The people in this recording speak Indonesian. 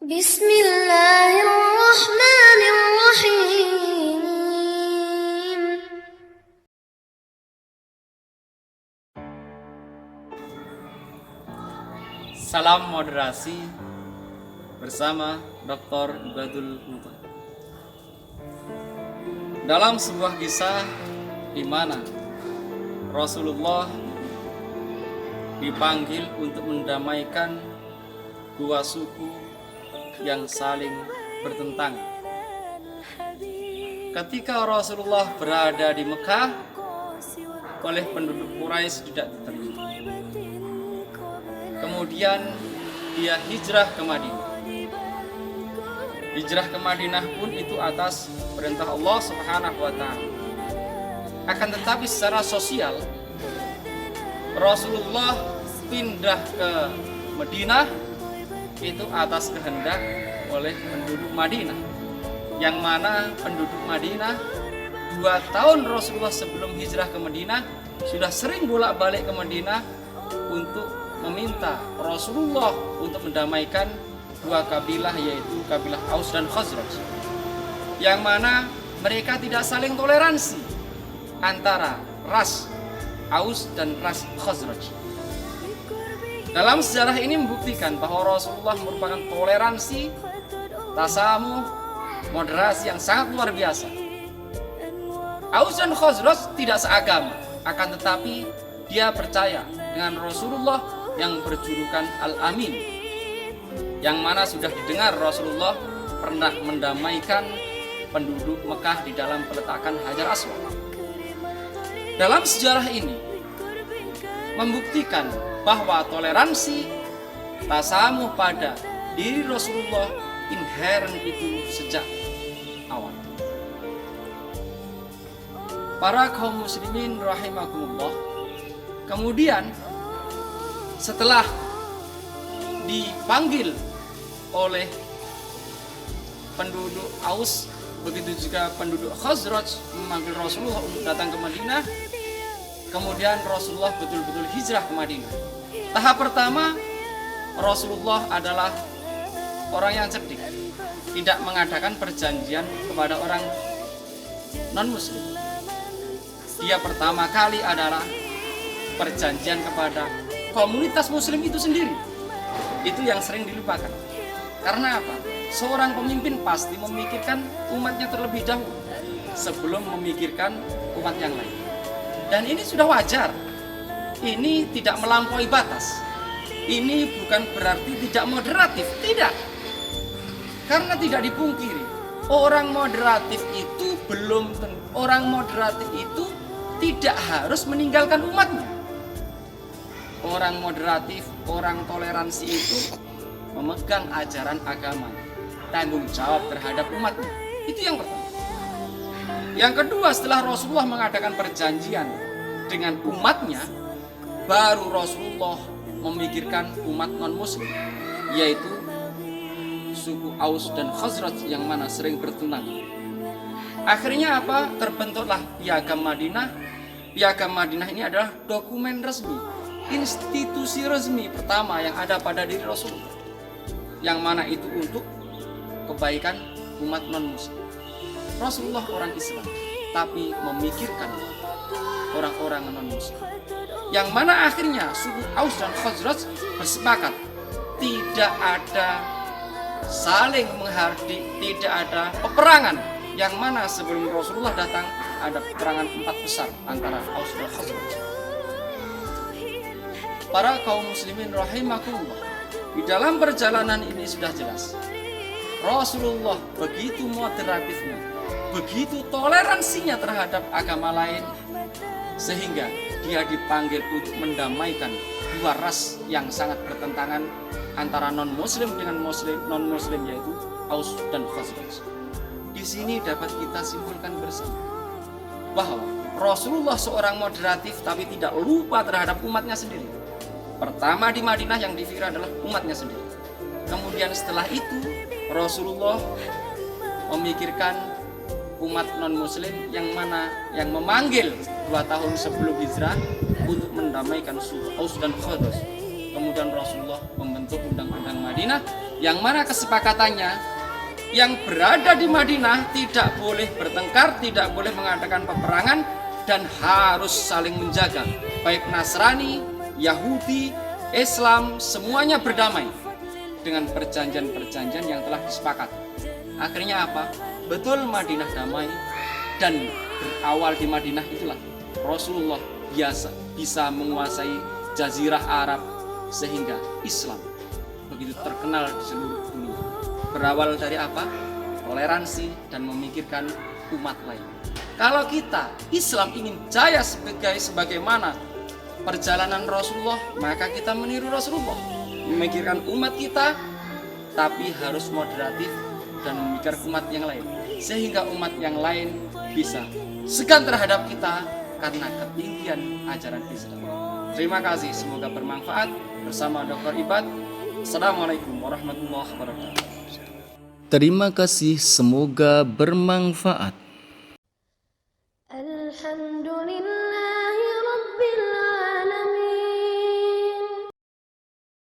Bismillahirrahmanirrahim. Salam moderasi bersama Dr. Ibadul Mubarak. Dalam sebuah kisah di mana Rasulullah dipanggil untuk mendamaikan dua suku yang saling bertentangan. Ketika Rasulullah berada di Mekah, oleh penduduk Quraisy tidak diterima. Kemudian dia hijrah ke Madinah. Hijrah ke Madinah pun itu atas perintah Allah Subhanahu wa Ta'ala. Akan tetapi secara sosial, Rasulullah pindah ke Madinah itu atas kehendak oleh penduduk Madinah, yang mana penduduk Madinah 2 tahun Rasulullah sebelum hijrah ke Madinah sudah sering bolak-balik ke Madinah untuk meminta Rasulullah untuk mendamaikan dua kabilah, yaitu kabilah Aus dan Khazraj, yang mana mereka tidak saling toleransi antara ras Aus dan ras Khazraj. Dalam sejarah ini membuktikan bahwa Rasulullah merupakan toleransi, tasamuh, moderasi yang sangat luar biasa. Aus dan Khazraj tidak seagama, akan tetapi dia percaya dengan Rasulullah yang berjulukan Al-Amin, yang mana sudah didengar Rasulullah pernah mendamaikan penduduk Mekah di dalam peletakan Hajar Aswad. Dalam sejarah ini membuktikan bahwa toleransi, tasamuh pada diri Rasulullah inherent itu sejak awal. Para kaum muslimin rahimakumullah, kemudian setelah dipanggil oleh penduduk Aus, begitu juga penduduk Khazraj memanggil Rasulullah untuk datang ke Madinah, kemudian Rasulullah betul-betul hijrah ke Madinah. Tahap pertama, Rasulullah adalah orang yang cerdik, tidak mengadakan perjanjian kepada orang non-muslim. Dia pertama kali adalah perjanjian kepada komunitas muslim itu sendiri. Itu yang sering dilupakan. Karena apa? Seorang pemimpin pasti memikirkan umatnya terlebih dahulu sebelum memikirkan umat yang lain. Dan ini sudah wajar. Ini tidak melampaui batas. Ini bukan berarti tidak moderatif, tidak. Karena tidak dipungkiri, orang moderatif itu tidak harus meninggalkan umatnya. Orang moderatif, orang toleransi itu memegang ajaran agama, tanggung jawab terhadap umatnya. Itu yang pertama. Yang kedua, setelah Rasulullah mengadakan perjanjian dengan umatnya, baru Rasulullah memikirkan umat non-muslim, yaitu suku Aus dan Khazraj yang mana sering bertentangan. Akhirnya apa? Terbentuklah Piagam Madinah. Piagam Madinah ini adalah dokumen resmi, institusi resmi pertama yang ada pada diri Rasulullah, yang mana itu untuk kebaikan umat non-muslim. Rasulullah orang Islam, tapi memikirkan orang-orang non-muslim, yang mana akhirnya suku Aus dan Khazraj bersepakat tidak ada saling menghardi, tidak ada peperangan, yang mana sebelum Rasulullah datang ada peperangan 4 besar antara Aus dan Khazraj. Para kaum muslimin rahimakumullah, di dalam perjalanan ini sudah jelas Rasulullah begitu moderatifnya, begitu toleransinya terhadap agama lain, sehingga dia dipanggil untuk mendamaikan dua ras yang sangat bertentangan antara non-muslim dengan non-muslim, yaitu Aus dan Khazraj. Di sini dapat kita simpulkan bersama bahwa Rasulullah seorang moderatif tapi tidak lupa terhadap umatnya sendiri. Pertama di Madinah yang dipikir adalah umatnya sendiri. Kemudian setelah itu Rasulullah memikirkan umat non-muslim yang mana yang memanggil 2 tahun sebelum hijrah untuk mendamaikan suku Aus dan Khazraj. Kemudian Rasulullah membentuk undang-undang Madinah yang mana kesepakatannya yang berada di Madinah tidak boleh bertengkar, tidak boleh mengadakan peperangan, dan harus saling menjaga. Baik Nasrani, Yahudi, Islam, semuanya berdamai dengan perjanjian-perjanjian yang telah disepakati. Akhirnya apa? Betul Madinah damai, dan berawal di Madinah itulah Rasulullah bisa menguasai Jazirah Arab sehingga Islam begitu terkenal di seluruh dunia. Berawal dari apa? Toleransi dan memikirkan umat lain. Kalau kita Islam ingin jaya sebagaimana perjalanan Rasulullah, maka kita meniru Rasulullah, memikirkan umat kita, tapi harus moderatif dan memikirkan umat yang lain, sehingga umat yang lain bisa segan terhadap kita karena ketinggian ajaran Islam. Terima kasih, semoga bermanfaat. Bersama Dr. Ibad, Assalamualaikum warahmatullahi wabarakatuh. Terima kasih, semoga bermanfaat. Alhamdulillahi Rabbil